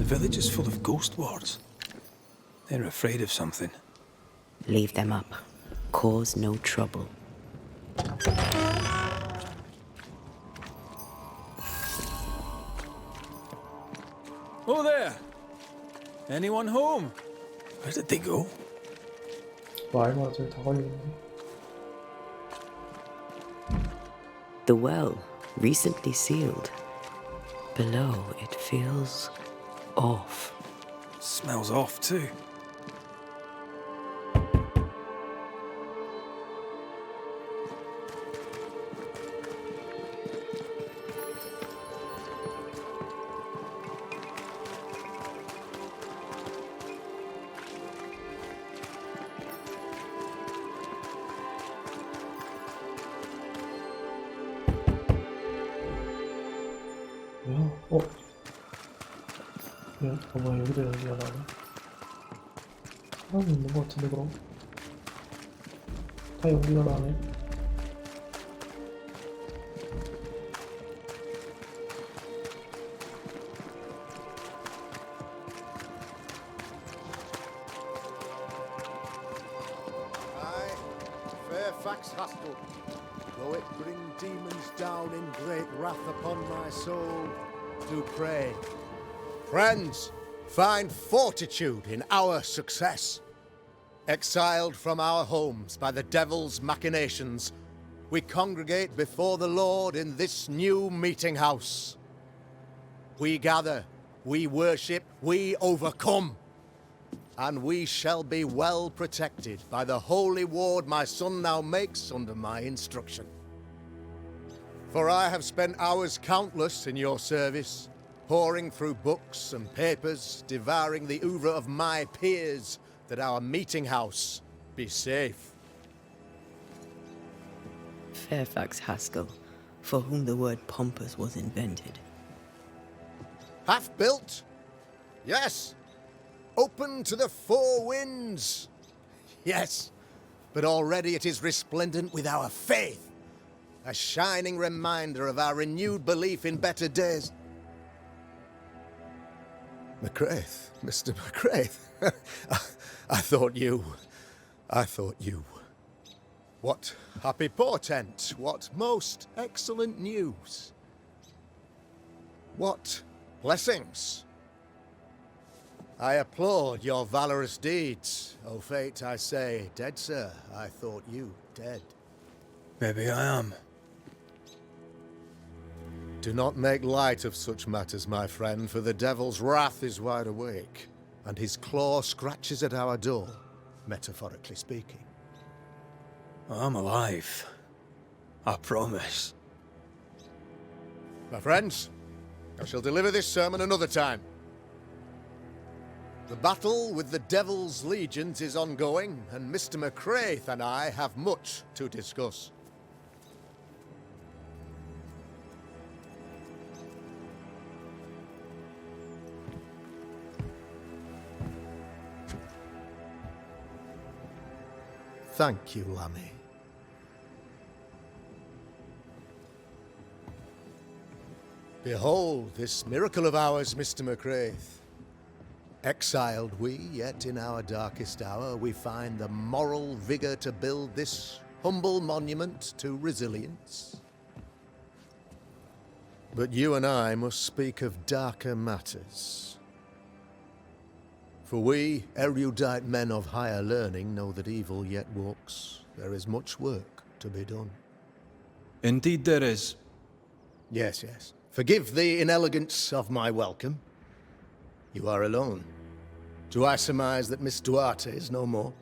village is full of ghost wards. They're afraid of something. Leave them up. Cause no trouble. Oh there! Anyone home? Where did they go? 말만 저기 다 걸리는데. The well, recently sealed. Below, it feels off. Smells off too. 뭐야? 뭐야? 여기도 연기가 나네. 사람이 있는 것 같은데 그럼? 다 연기가 나네. Aye, Fairfax Haskell, though it bring demons down in great wrath upon my soul, do pray. Friends, find fortitude in our success. Exiled from our homes by the devil's machinations, we congregate before the Lord in this new meeting house. We gather, we worship, we overcome. And we shall be well protected by the holy ward my son now makes under my instruction. For I have spent hours countless in your service, poring through books and papers, devouring the oeuvre of my peers, that our meeting house be safe. Fairfax Haskell, for whom the word pompous was invented. Half-built? Yes. Open to the four winds? Yes. But already it is resplendent with our faith, a shining reminder of our renewed belief in better days. McCraith, Mr. McCraith. I thought you. What happy portent, what most excellent news. What blessings. I applaud your valorous deeds. O fate, I say, dead sir, I thought you dead. Maybe I am. Do not make light of such matters, my friend, for the devil's wrath is wide awake, and his claw scratches at our door, metaphorically speaking. I'm alive. I promise. My friends, I shall deliver this sermon another time. The battle with the devil's legions is ongoing, and Mr. McCraith and I have much to discuss. Thank you, Lammy. Behold this miracle of ours, Mr. McCraith. Exiled we, yet in our darkest hour we find the moral vigor to build this humble monument to resilience. But you and I must speak of darker matters. For we, erudite men of higher learning, know that evil yet walks. There is much work to be done. Indeed there is. Yes, yes. Forgive the inelegance of my welcome. You are alone. Do I surmise that Miss Duarte is no more?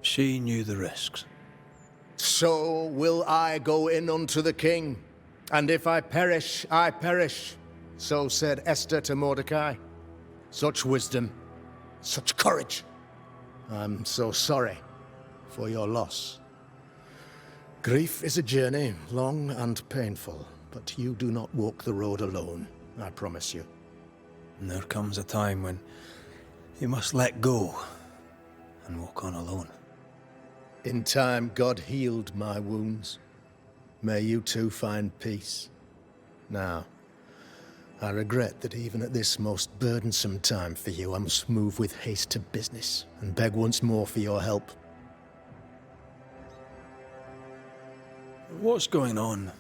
She knew the risks. So will I go in unto the king. And if I perish, I perish. So said Esther to Mordecai. Such wisdom, such courage. I'm so sorry for your loss. Grief is a journey, long and painful, but you do not walk the road alone, I promise you. And there comes a time when you must let go and walk on alone. In time, God healed my wounds. May you too find peace. Now, I regret that even at this most burdensome time for you, I must move with haste to business and beg once more for your help. What's going on?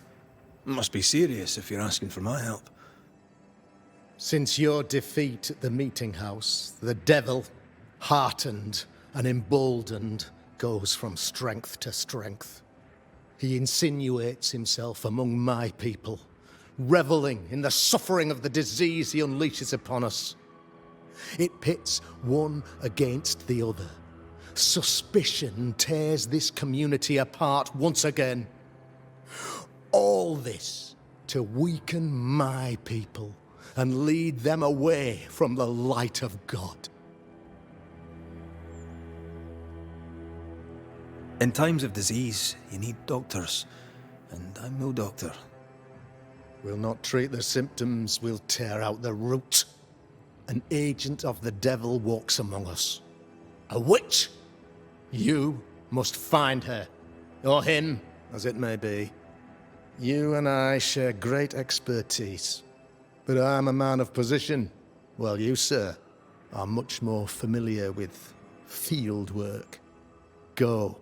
Must be serious if you're asking for my help. Since your defeat at the meeting house, the devil, heartened and emboldened, goes from strength to strength. He insinuates himself among my people, reveling in the suffering of the disease he unleashes upon us. It pits one against the other. Suspicion tears this community apart once again. All this to weaken my people and lead them away from the light of God. In times of disease, you need doctors, and I'm no doctor. We'll not treat the symptoms, we'll tear out the root. An agent of the devil walks among us. A witch! You must find her, or him, as it may be. You and I share great expertise, but I'm a man of position, while you, sir, are much more familiar with field work. Go,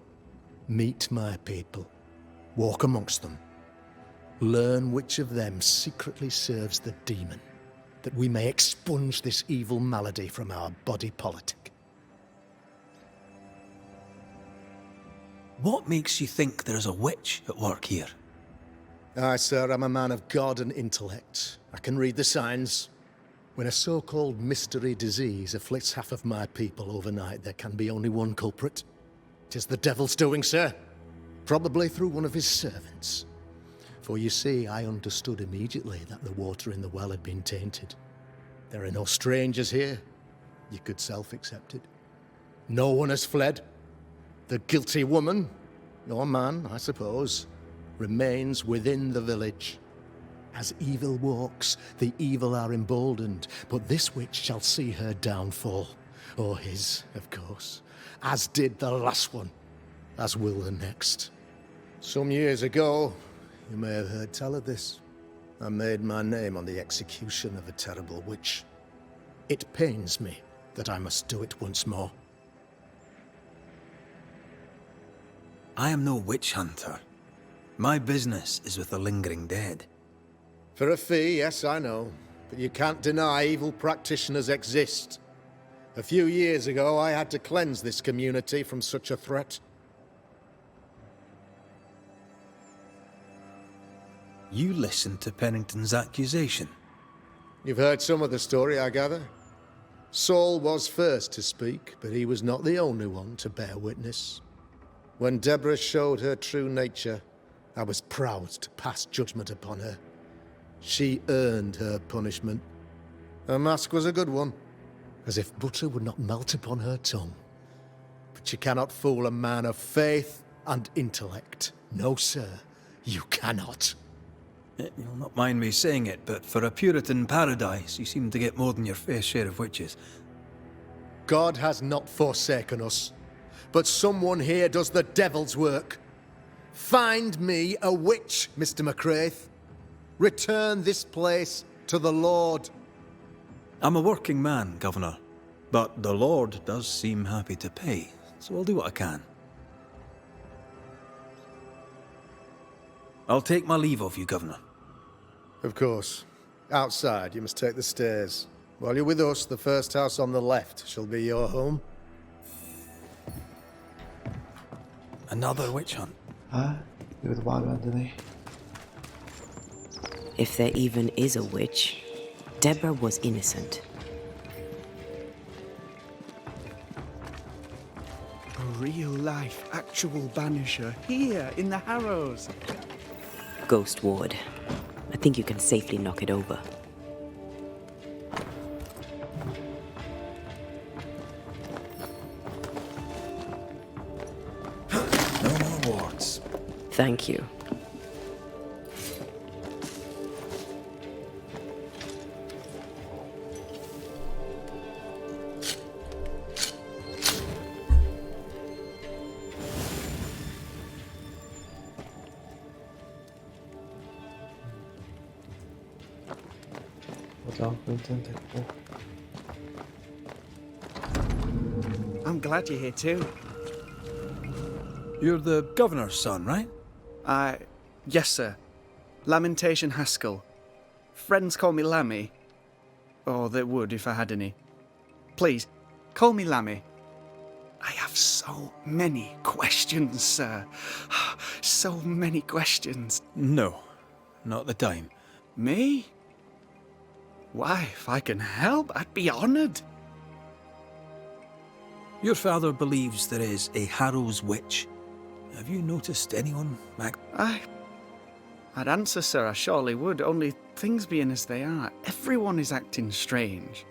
meet my people, walk amongst them. Learn which of them secretly serves the demon, that we may expunge this evil malady from our body politic. What makes you think there's a witch at work here? Aye, sir, I'm a man of God and intellect. I can read the signs. When a so-called mystery disease afflicts half of my people overnight, there can be only one culprit. 'Tis the devil's doing, sir. Probably through one of his servants. For you see, I understood immediately that the water in the well had been tainted. There are no strangers here. You could self-accept it. No one has fled. The guilty woman, or man, I suppose, remains within the village. As evil walks, the evil are emboldened, but this witch shall see her downfall. Or his, of course. As did the last one, as will the next. Some years ago, you may have heard tell of this. I made my name on the execution of a terrible witch. It pains me that I must do it once more. I am no witch hunter. My business is with the lingering dead. For a fee, yes, I know. But you can't deny evil practitioners exist. A few years ago, I had to cleanse this community from such a threat. You listened to Pennington's accusation. You've heard some of the story, I gather. Saul was first to speak, but he was not the only one to bear witness. When Deborah showed her true nature, I was proud to pass judgment upon her. She earned her punishment. Her mask was a good one, as if butter would not melt upon her tongue. But you cannot fool a man of faith and intellect. No, sir, you cannot. You'll not mind me saying it, but for a Puritan paradise, you seem to get more than your fair share of witches. God has not forsaken us, but someone here does the devil's work. Find me a witch, Mr. McCraith. Return this place to the Lord. I'm a working man, Governor, but the Lord does seem happy to pay, so I'll do what I can. I'll take my leave of you, Governor. Of course. Outside, you must take the stairs. While you're with us, the first house on the left shall be your home. Another witch hunt. 이거 말이 안 되네. If there even is a witch, Deborah was innocent. A real-life, actual Banisher here in the Harrows. Ghost Ward. I think you can safely knock it over. No more wards. Thank you. 자, 포인트는 됐고. I'm glad you're here too. You're the governor's son, right? Yes, sir. Lamentation Haskell. Friends call me Lammy. Or they would if I had any. Please, call me Lammy. I have so many questions, sir. So many questions. No, not the time. Me? Why, if I can help, I'd be honoured. Your father believes there is a Harrow's witch. Have you noticed anyone back? I'd answer, sir, I surely would, only things being as they are, everyone is acting strange.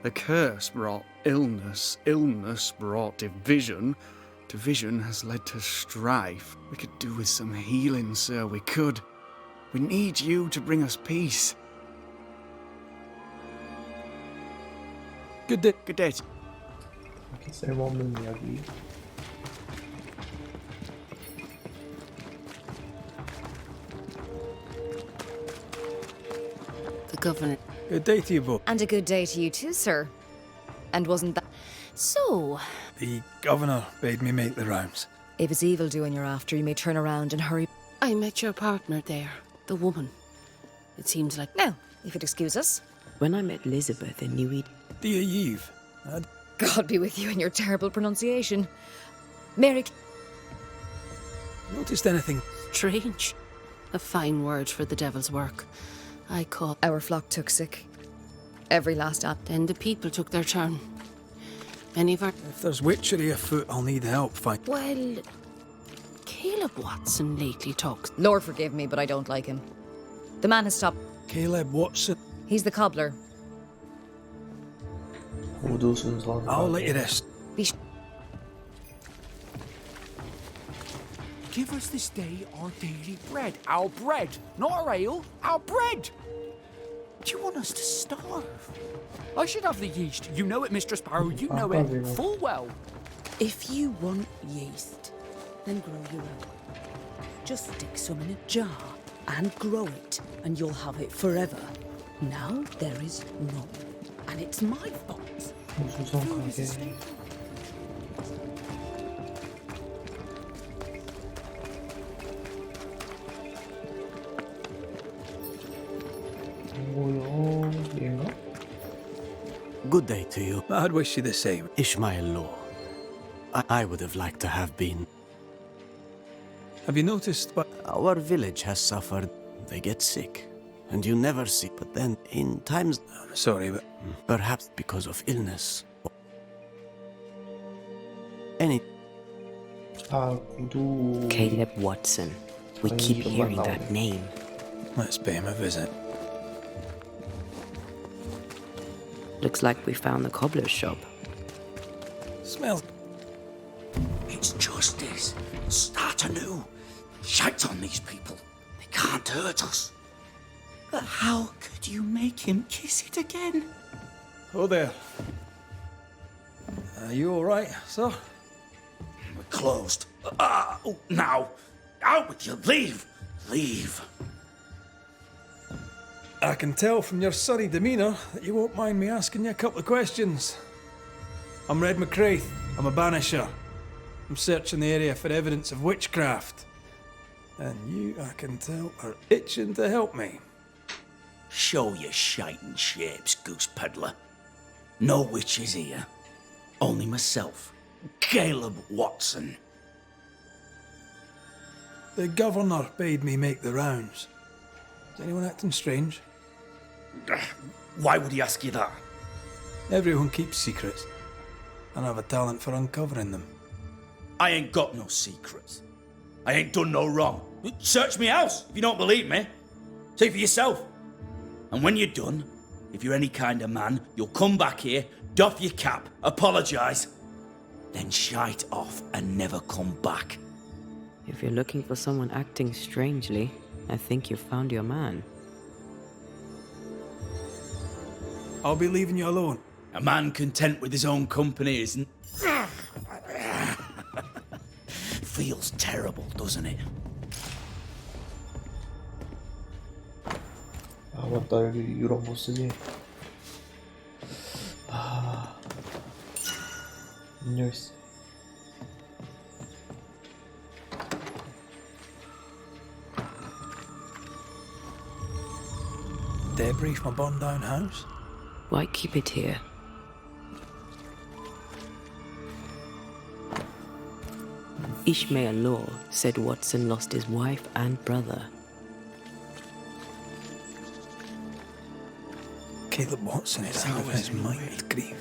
The curse brought illness, illness brought division, division has led to strife. We could do with some healing, sir, we could. We need you to bring us peace. Good day. Good day. 이렇게 쓸모없는 이야기. The governor. Good day to you both. And a good day to you too, sir. And wasn't that... So, The governor bade me make the rounds. If it's evil doing you're after, you may turn around and hurry... I met your partner there, the woman. It seems like... Now, if you'd excuse us. When I met Elizabeth, I knew he'd... Dear Eve. God be with you and your terrible pronunciation. Mary... Noticed anything? Strange. A fine word for the devil's work. I call... Our flock took sick. Every last app. Then the people took their turn. Many of our... If there's witchery afoot, I'll need help. Find. Well, Caleb Watson lately talks... Lord forgive me, but I don't like him. The man has stopped. Caleb Watson. He's the cobbler. 모두 순서대로. I'll let you rest. Be sh- Give us this day our daily bread. Our bread, not our ale, our bread. Do you want us to starve? I should have the yeast. You know it, Mistress Sparrow. You know it full well. If you want yeast, then grow your own. Just stick some in a jar and grow it, and you'll have it forever. Now there is none, and it's my fault. 수성하게. 뭐요? 얘인가? Good day to you, I'd wish you the same. Ishmael Law. I would have liked to have been. Have you noticed what... Our village has suffered. They get sick, and you never see. But then, in times... I'm sorry, but... Perhaps because of illness. Any... 아, 구두. Caleb Watson. We 아니, keep 이름만 hearing 나오네. that name. Let's pay him a visit. Looks like we found the cobbler's shop. Smells... It's justice. Start anew. Shite on these people. They can't hurt us. But how could you make him kiss it again? Oh, there. Are you all right, sir? We're closed. Oh, now. Out with you. Leave. Leave. I can tell from your sunny demeanour that you won't mind me asking you a couple of questions. I'm Red McCraith. I'm a banisher. I'm searching the area for evidence of witchcraft. And you, I can tell, are itching to help me. Show your shiting shapes, goose peddler. No witches here. Only myself, Caleb Watson. The governor bade me make the rounds. Is anyone acting strange? Why would he ask you that? Everyone keeps secrets, and I have a talent for uncovering them. I ain't got no secrets. I ain't done no wrong. Search me house if you don't believe me. See for yourself. And when you're done, if you're any kind of man, you'll come back here, doff your cap, apologise, then shite off and never come back. If you're looking for someone acting strangely, I think you've found your man. I'll be leaving you alone. A man content with his own company isn't... Feels terrible, doesn't it? 아, 맞다, 여기 유럽 못 쓰지. 열쇠. Debris from a burned down house? Why keep it here? Ishmael Law said Watson lost his wife and brother. Caleb Watson is out of his mind with grief.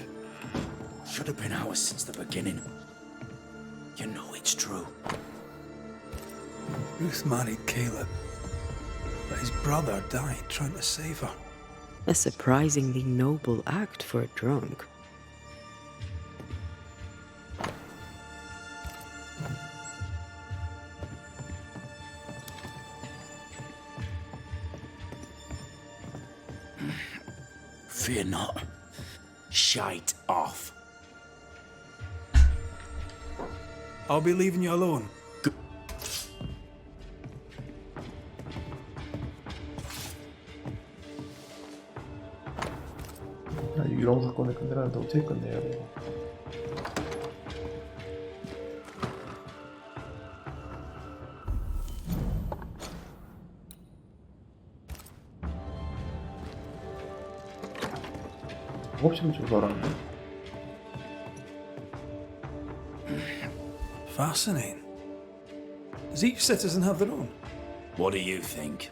Should have been ours since the beginning. You know it's true. Ruth married Caleb, but his brother died trying to save her. A surprisingly noble act for a drunk. Fear not. Shite off. I'll be leaving you alone. 야, 유령 사건을 끝내라는데 어떻게 끝내요, 이거? 작업실을 조사하라는데? Fascinating. Does each citizen have their own? What do you think?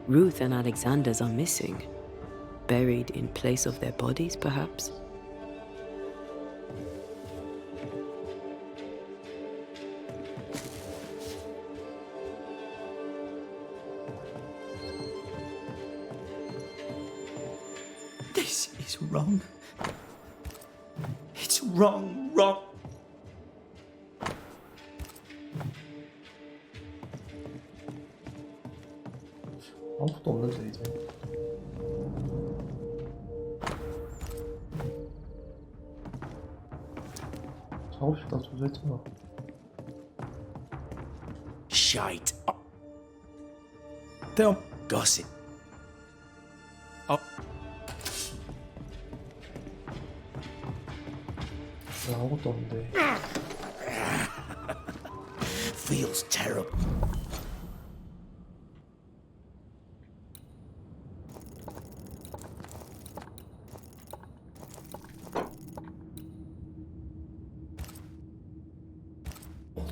Ruth and Alexander's are missing. Buried in place of their bodies, perhaps? This is wrong. It's wrong, wrong. 아무것도 없는데, 이제. 작업실 다 조사했잖아. Shite. Tell him. Gossip. Oh, 야, 아무것도 없는데. Feels terrible.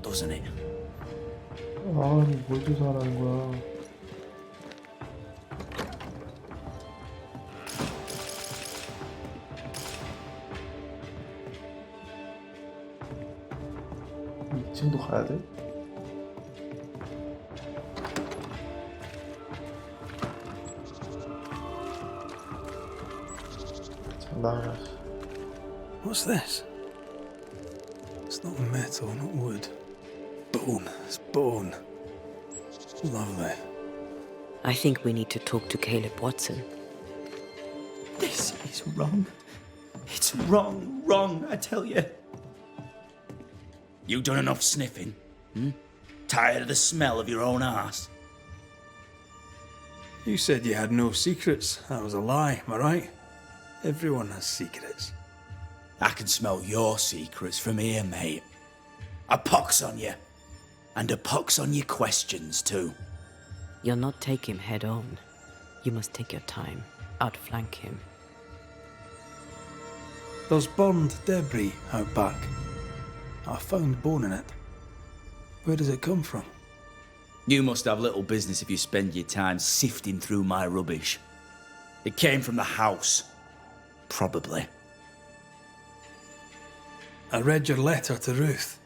Doesn't it? 아니, 뭘 조사하라는 거야. 이 층도 가야 돼? 장난이야. what's this? It's not metal, not wood. Bone. It's bone. Lovely. I think we need to talk to Caleb Watson. This is wrong. It's wrong, wrong, I tell you. You done enough sniffing? Tired of the smell of your own arse? You said you had no secrets. That was a lie, am I right? Everyone has secrets. I can smell your secrets from here, mate. A pox on you. And a pox on your questions, too. You'll not take him head on. You must take your time. Outflank him. There's burned debris out back. I found bone in it. Where does it come from? You must have little business if you spend your time sifting through my rubbish. It came from the house. Probably. I read your letter to Ruth.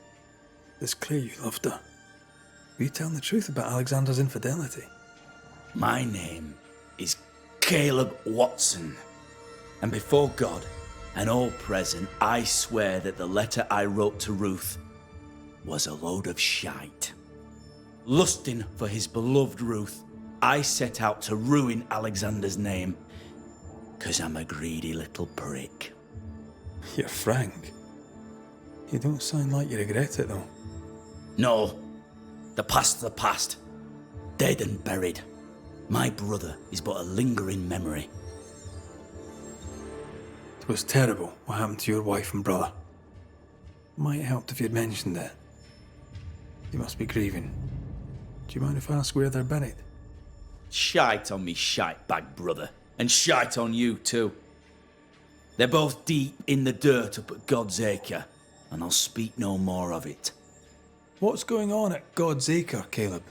It's clear you loved her. Were you telling the truth about Alexander's infidelity? My name is Caleb Watson. And before God and all present, I swear that the letter I wrote to Ruth was a load of shite. Lusting for his beloved Ruth, I set out to ruin Alexander's name, 'cause I'm a greedy little prick. You're frank. You don't sound like you regret it, though. No, the past's the past. Dead and buried. My brother is but a lingering memory. It was terrible what happened to your wife and brother. Might have helped if you'd mentioned it. You must be grieving. Do you mind if I ask where they're buried? Shite on me shite-bag brother, and shite on you too. They're both deep in the dirt up at God's Acre, and I'll speak no more of it. What's going on at God's Acre, Caleb?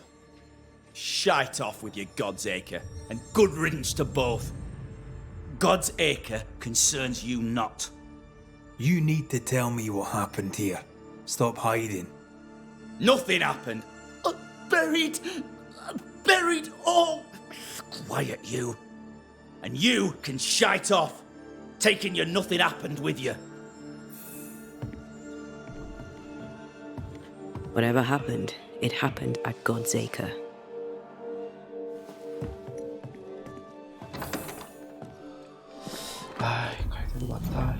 Shite off with your God's Acre, and good riddance to both. God's Acre concerns you not. You need to tell me what happened here. Stop hiding. Nothing happened. Buried all. Quiet, you. And you can shite off, taking your nothing happened with you. Whatever happened, it happened at God's Acre. 아이, 갈 데도 많다.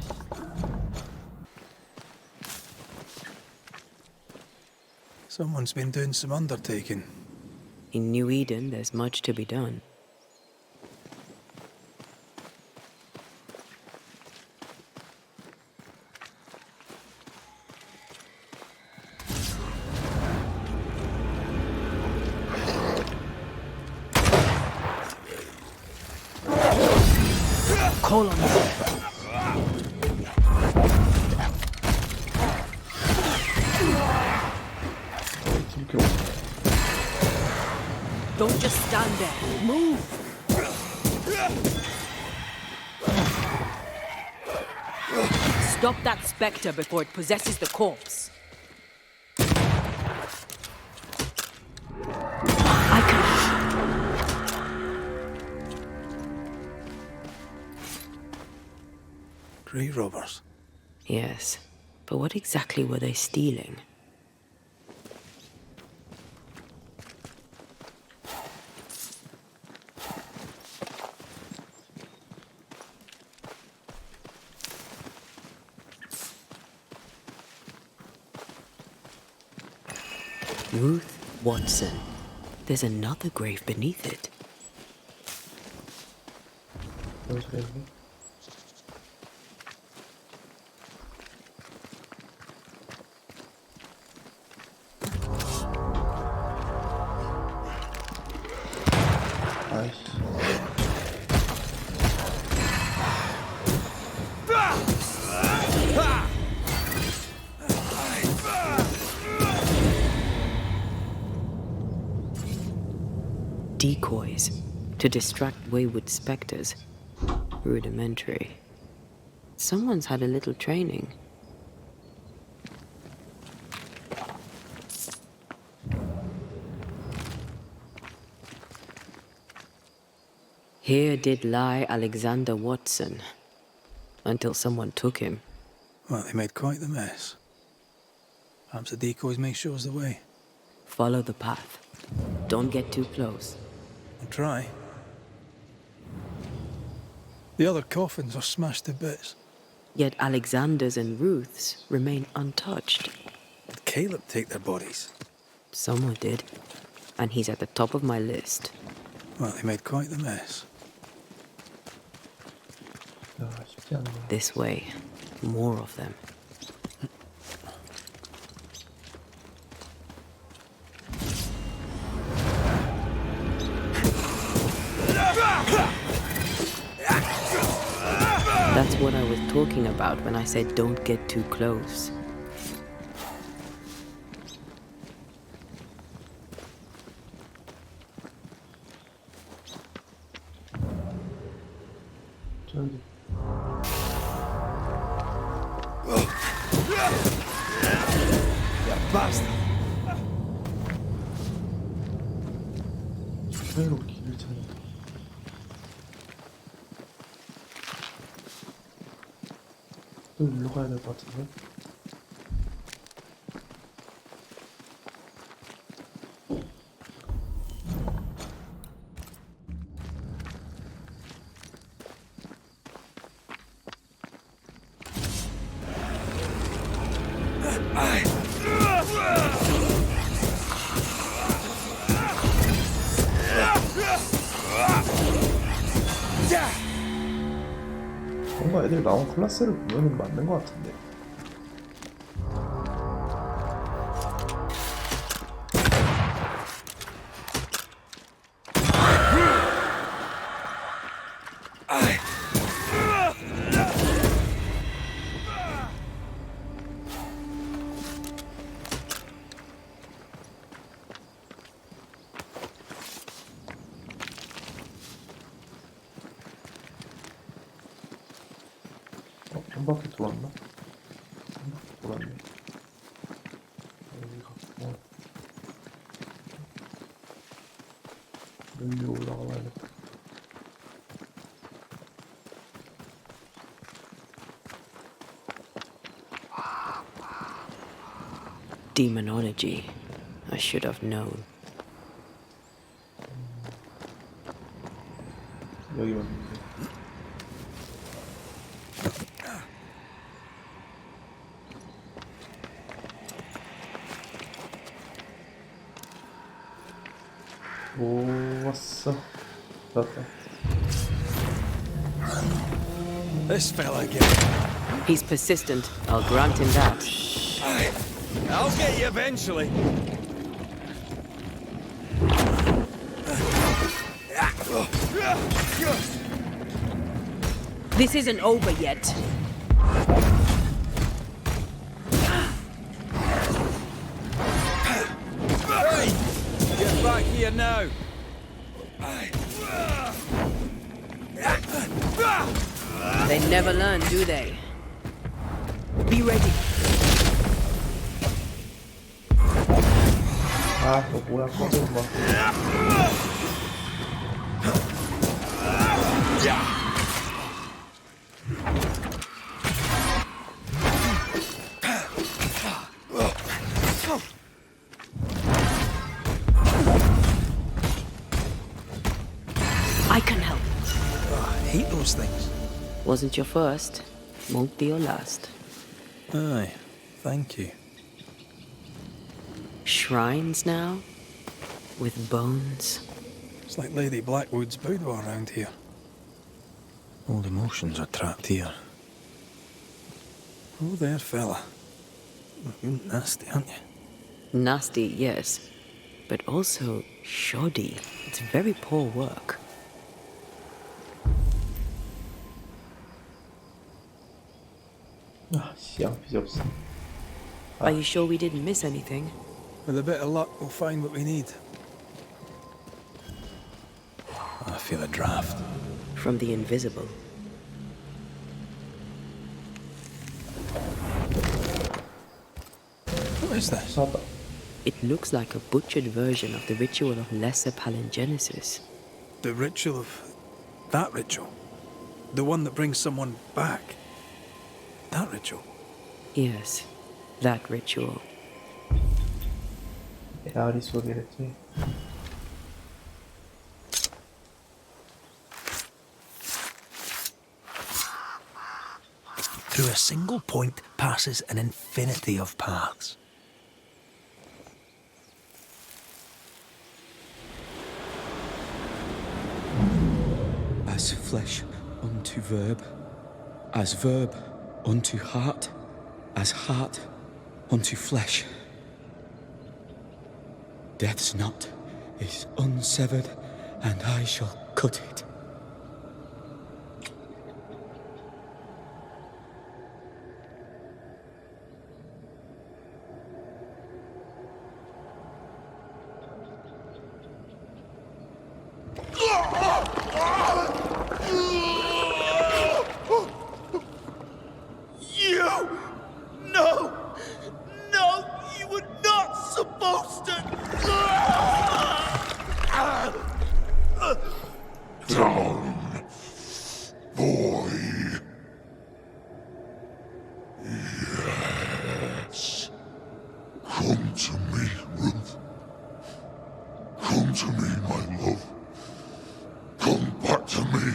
Someone's been doing some undertaking. In New Eden, there's much to be done. Call on me. Don't just stand there. Move! Stop that spectre before it possesses the corpse. I can... Grey robbers. Yes, but what exactly were they stealing? Ruth Watson. There's another grave beneath it. 뭔 소리야, 이게? 아이씨. Decoys to distract wayward specters. Rudimentary. Someone's had a little training. Here did lie Alexander Watson, until someone took him. Well, they made quite the mess. Perhaps the decoys may show us the way. Follow the path. Don't get too close. I'll try. The other coffins are smashed to bits. Yet Alexander's and Ruth's remain untouched. Did Caleb take their bodies? Someone did. And he's at the top of my list. Well, they made quite the mess. 야, 쉽지 않네. This way. More of them. That's what I was talking about when I said don't get too close. 저기. Bastard! 회로 길을 찾는. 또 일로 가야 될 것 같은데? 애들 나온 클래스를 보면은 맞는 것 같은데. 한 바퀴 돌았나? 한 바퀴 돌았네. 여기 갔고 여기 올라가 봐야겠다. Demonology. I should have known. 여기 맞는데. 오, 왔어. 왔다. This fella again. He's persistent. I'll grant him that. I'll get you eventually. This isn't over yet. Hey! Get back here now. They never learn, do they? Be ready. 아, 너 뭐야, 꺼져, 마. I can help. I hate those things. Wasn't your first. Won't be your last. Aye, thank you. Shrines now? With bones? It's like Lady Blackwood's boudoir around here. Old emotions are trapped here. Oh there, fella. You're nasty, aren't you? Nasty, yes. But also shoddy. It's very poor work. 아, 씨, 양피지 없어. Are you sure we didn't miss anything? With a bit of luck, we'll find what we need. I feel a draft. From the invisible. What is this? 사다. It looks like a butchered version of the ritual of Lesser Palingenesis. The ritual of... that ritual? The one that brings someone back? That ritual? Yes, that ritual. 에아리 소리랬지. Through a single point passes an infinity of paths. As flesh unto verb, as verb unto heart, as heart unto flesh. Death's knot is unsevered, and I shall cut it. Come to me, Ruth. Come to me, my love. Come back to me.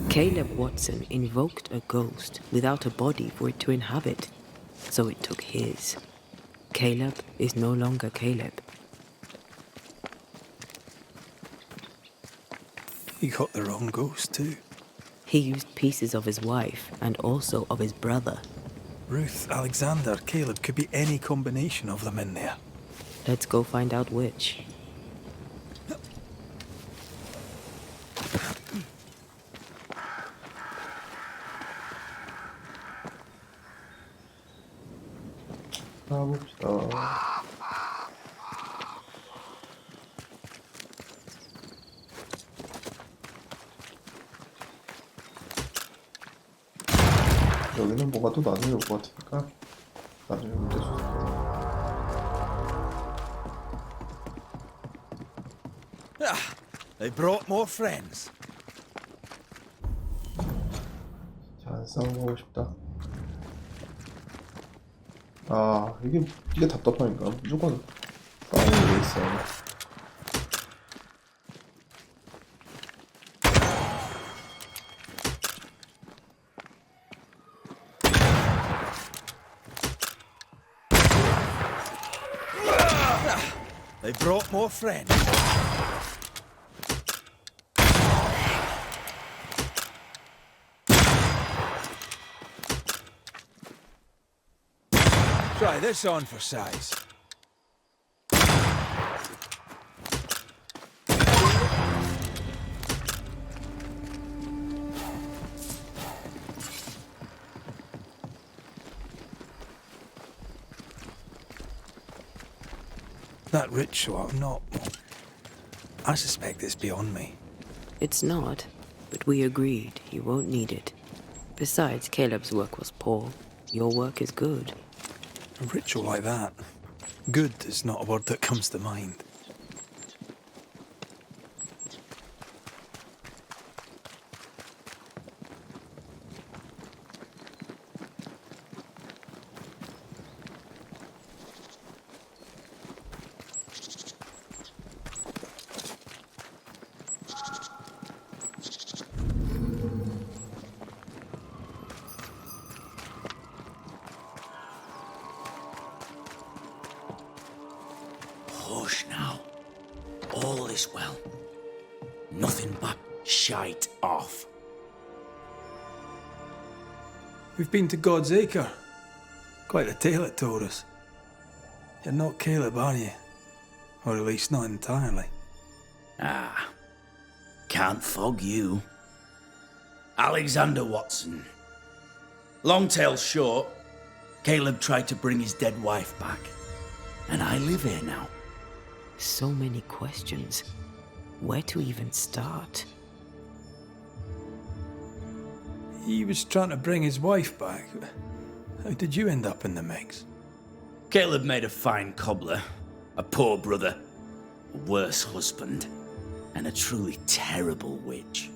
Caleb Watson invoked a ghost without a body for it to inhabit. so it took his. Caleb is no longer Caleb. He got the wrong ghost too. He used pieces of his wife and also of his brother. Ruth, Alexander, Caleb, could be any combination of them in there. Let's go find out which. 가봅시다. 여기는 뭐가 또 나중에 올 것 같으니까 나중에 올 때 수습하자. They brought more friends. 자, 싸우고 가고 싶다. 아, 이게 답답하니까 무조건 싸우는 게 있어요. They brought more friends. Try this on for size. That ritual, not... I suspect it's beyond me. It's not, but we agreed you won't need it. Besides, Caleb's work was poor. Your work is good. A ritual like that. Good is not a word that comes to mind. Hush now. All is well. Nothing but shite off. We've been to God's Acre. Quite a tale it told us. You're not Caleb, are you? Or at least not entirely. Ah, can't fog you. Alexander Watson. Long tale short, Caleb tried to bring his dead wife back. And I live here now. So many questions. Where to even start? He was trying to bring his wife back. How did you end up in the mix? Caleb made a fine cobbler, a poor brother, a worse husband, and a truly terrible witch.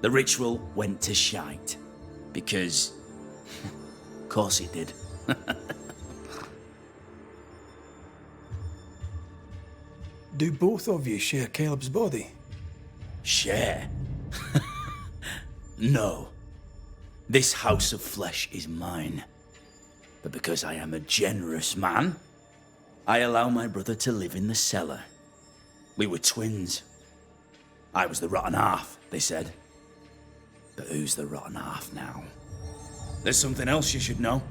The ritual went to shite, because... of course it did. Do both of you share Caleb's body? Share? No. This house of flesh is mine. But because I am a generous man, I allow my brother to live in the cellar. We were twins. I was the rotten half, they said. But who's the rotten half now? There's something else you should know.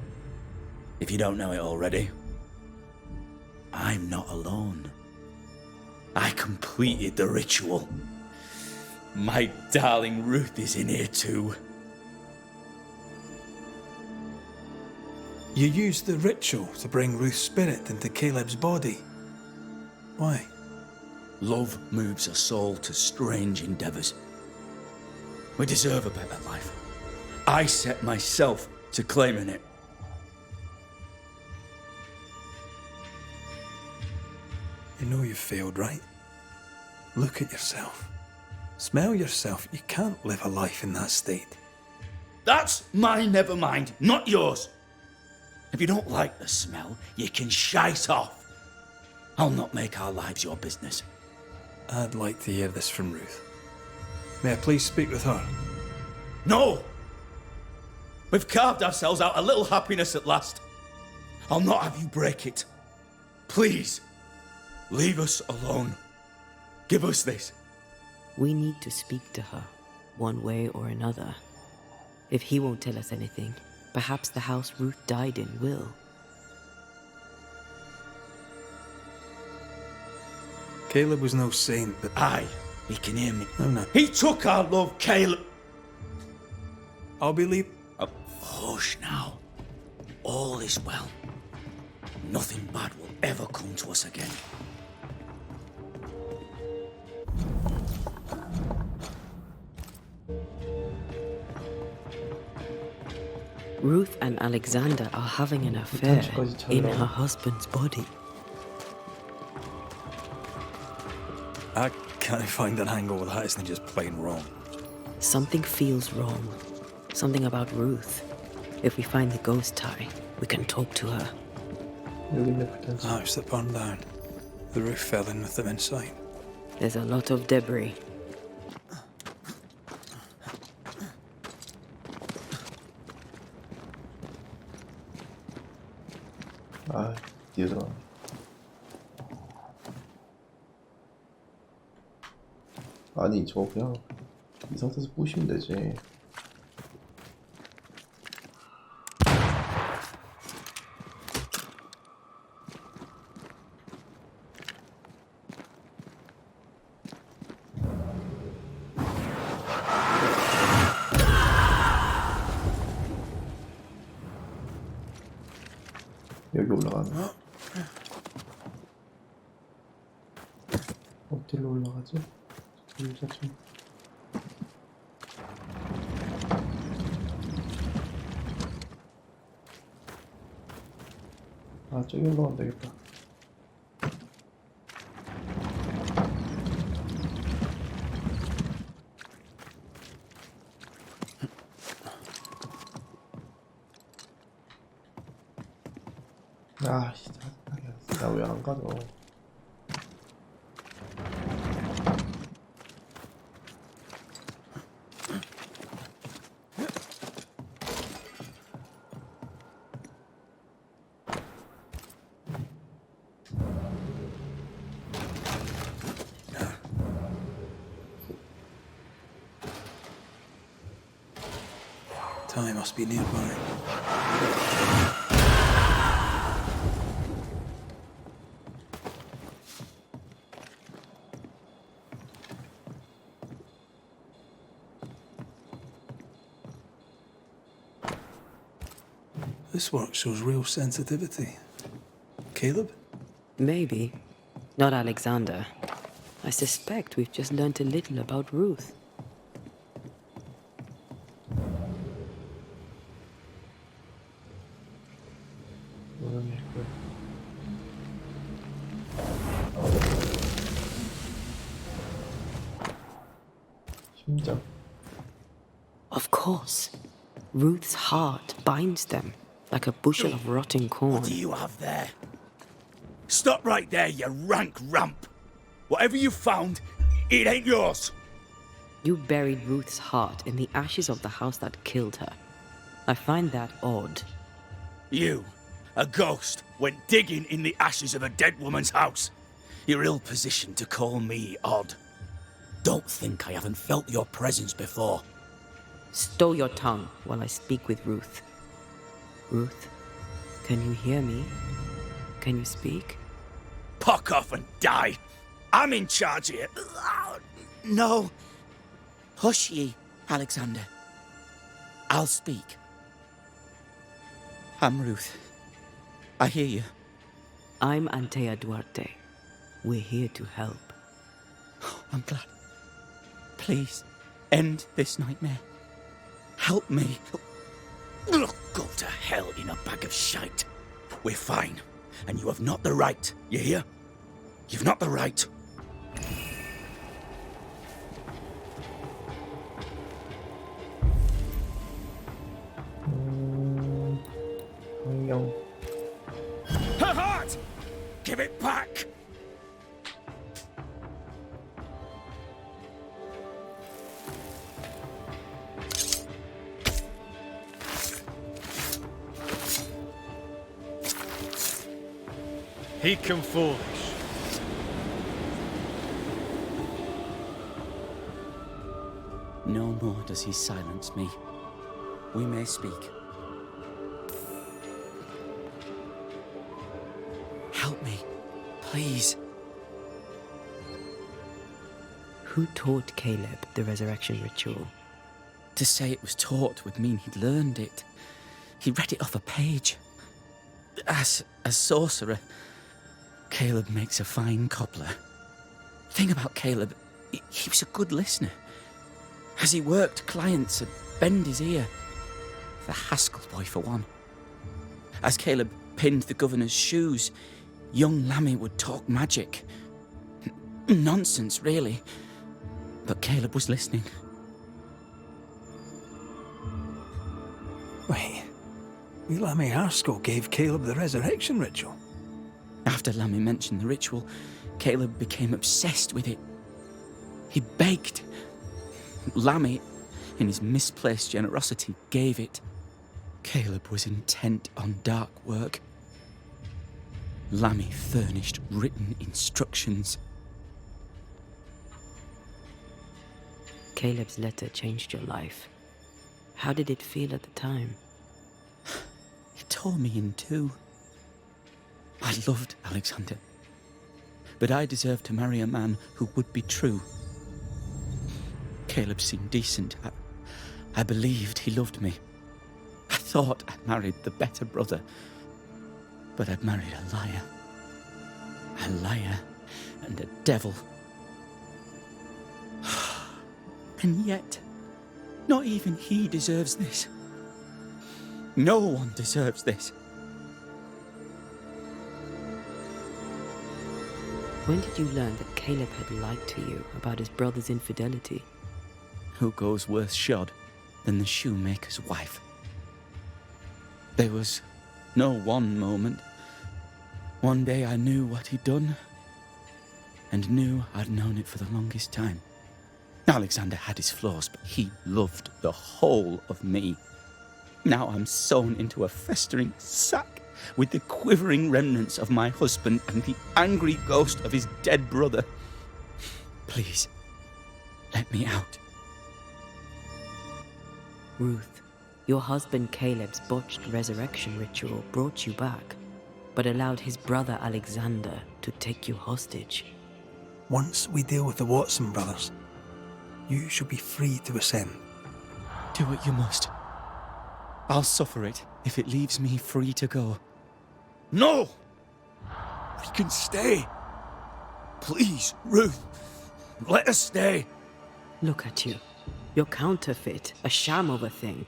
If you don't know it already. I'm not alone. I completed the ritual. My darling Ruth is in here too. You used the ritual to bring Ruth's spirit into Caleb's body. Why? Love moves a soul to strange endeavours. We deserve a better life. I set myself to claiming it. You know you've failed, right? Look at yourself. Smell yourself. You can't live a life in that state. That's my never mind, not yours. If you don't like the smell, you can shite off. I'll not make our lives your business. I'd like to hear this from Ruth. May I please speak with her? No! We've carved ourselves out a little happiness at last. I'll not have you break it. Please, leave us alone. Give us this. We need to speak to her, one way or another. If he won't tell us anything, perhaps the house Ruth died in will. Caleb was no saint, but... Aye, he can hear me. No. He took our love, Caleb. I'll believe... Hush now. All is well. Nothing bad will ever come to us again. Ruth and Alexander are having an affair in her husband's body. I can't find an angle with that isn't just plain wrong. Something feels wrong. Something about Ruth. If we find the ghost tie, we can talk to her. The house that burned down. The roof fell in with them in sight. There's a lot of debris. 아, 뛰어들어. 아니, 저 그냥 이 상태에서 부시면 되지. 여기 올라가네. 어디로 올라가지? 잠시만. 아, 저기 올라가면 되겠다. 아, 진짜 나 왜 안 가져? Ty must be nearby. This work shows real sensitivity. Caleb? Maybe. Not Alexander. I suspect we've just learnt a little about Ruth. 심장. Of course. Ruth's heart binds them like a bushel of rotting corn. What do you have there? Stop right there, you rank ramp. Whatever you found, it ain't yours. You buried Ruth's heart in the ashes of the house that killed her. I find that odd. You, a ghost, went digging in the ashes of a dead woman's house. You're ill-positioned to call me odd. Don't think I haven't felt your presence before. Stow your tongue while I speak with Ruth. Ruth, can you hear me? Can you speak? Puck off and die. I'm in charge here. No. Hush ye, Alexander. I'll speak. I'm Ruth. I hear you. I'm Antea Duarte. We're here to help. I'm glad. Please, end this nightmare. Help me. Go to hell in a bag of shite. We're fine, and you have not the right, you hear? You've not the right. 안녕. Her heart! Give it back! Heap foolish. No more does he silence me. We may speak. Help me, please. Who taught Caleb the resurrection ritual? To say it was taught would mean he'd learned it. He read it off a page. As a sorcerer, Caleb makes a fine cobbler. The thing about Caleb, he was a good listener. As he worked, clients would bend his ear. The Haskell boy, for one. As Caleb pinned the governor's shoes, young Lammy would talk magic. Nonsense, really. But Caleb was listening. Wait, Lammy Haskell gave Caleb the resurrection ritual? After Lammy mentioned the ritual, Caleb became obsessed with it. He begged. Lammy, in his misplaced generosity, gave it. Caleb was intent on dark work. Lammy furnished written instructions. Caleb's letter changed your life. How did it feel at the time? It tore me in two. I loved Alexander, but I deserved to marry a man who would be true. Caleb seemed decent. I believed he loved me. I thought I'd married the better brother, but I'd married a liar. A liar and a devil. And yet, not even he deserves this. No one deserves this. When did you learn that Caleb had lied to you about his brother's infidelity? Who goes worse shod than the shoemaker's wife? There was no one moment. One day I knew what he'd done, and knew I'd known it for the longest time. Alexander had his flaws, but he loved the whole of me. Now I'm sewn into a festering sack with the quivering remnants of my husband and the angry ghost of his dead brother. Please, let me out. Ruth, your husband Caleb's botched resurrection ritual brought you back, but allowed his brother Alexander to take you hostage. Once we deal with the Watson brothers, you shall be free to ascend. Do what you must. I'll suffer it if it leaves me free to go. No! We can stay. Please, Ruth, let us stay. Look at you. You're counterfeit, a sham of a thing.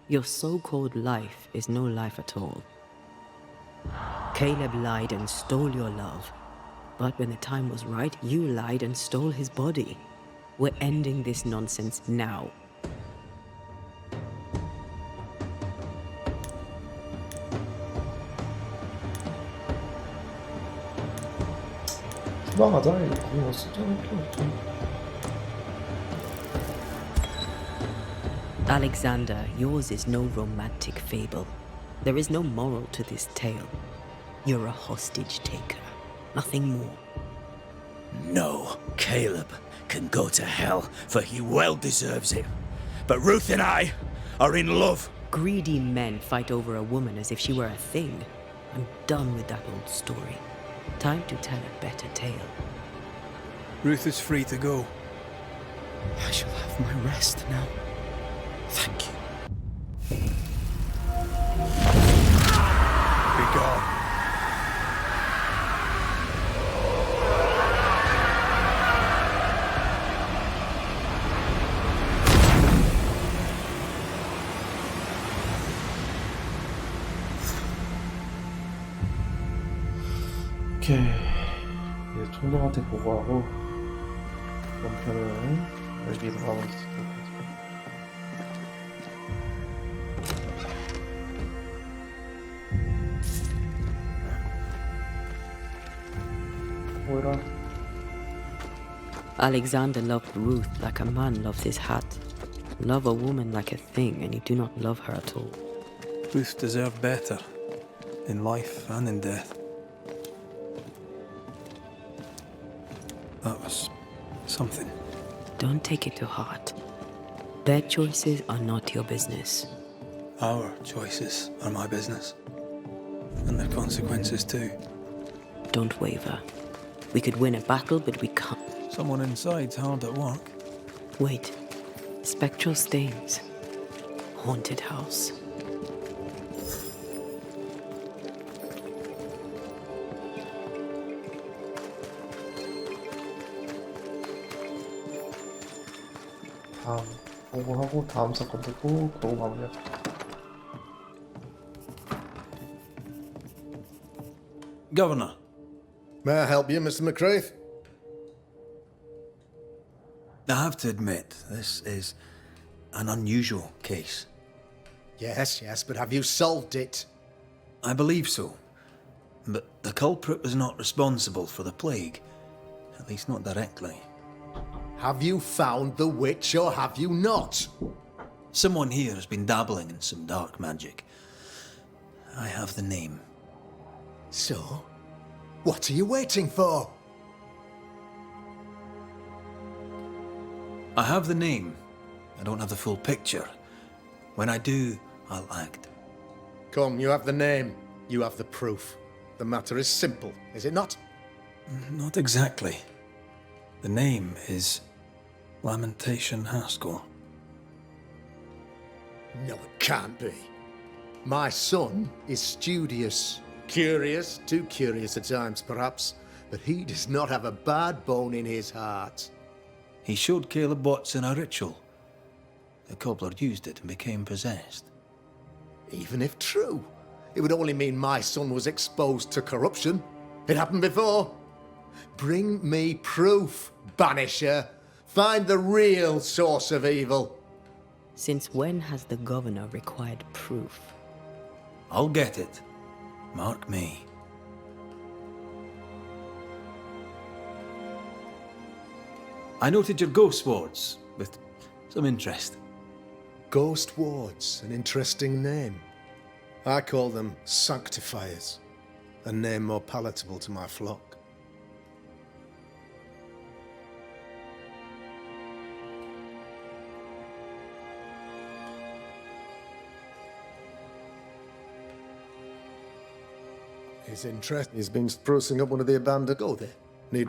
Your so-called life is no life at all. Caleb lied and stole your love. But when the time was right, you lied and stole his body. We're ending this nonsense now. 주방하자. 이거 쓰잖아. 필요 없지. Alexander, yours is no romantic fable. There is no moral to this tale. You're a hostage taker, nothing more. No, Caleb can go to hell, for he well deserves it. But Ruth and I are in love. Greedy men fight over a woman as if she were a thing. I'm done with that old story. Time to tell a better tale. Ruth is free to go. I shall have my rest now. Thank you. Be gone. 오케이. 이제 총독한테 보고하고 원편은 여기로 가고 있을 것 뭐라? Alexander loved Ruth like a man loves his hat. Love a woman like a thing, and you do not love her at all. Ruth deserved better, in life and in death. That was something. Don't take it to heart. Their choices are not your business. Our choices are my business. And their consequences too. Don't waver. We could win a battle, but we can't. Someone inside's hard at work. Wait. Spectral stains. Haunted house. 다음 보고하고 다음 사건도 또 겨우 마무리하자. Governor. May I help you, Mr. McCraith? I have to admit, this is an unusual case. Yes, but have you solved it? I believe so. But the culprit was not responsible for the plague. At least not directly. Have you found the witch or have you not? Someone here has been dabbling in some dark magic. I have the name. So? What are you waiting for? I have the name. I don't have the full picture. When I do, I'll act. Come, you have the name. You have the proof. The matter is simple, is it not? Not exactly. The name is Lamentation Haskell. No, it can't be. My son is studious. Curious, too curious at times perhaps, but he does not have a bad bone in his heart. He showed Caleb Watson a ritual. The cobbler used it and became possessed. Even if true, it would only mean my son was exposed to corruption. It happened before. Bring me proof, Banisher. Find the real source of evil. Since when has the governor required proof? I'll get it. Mark me. I noted your ghost wards with some interest. Ghost wards, an interesting name. I call them sanctifiers, a name more palatable to my flock. His interest. He's been sprucing up one of the abandoned. Go there. Need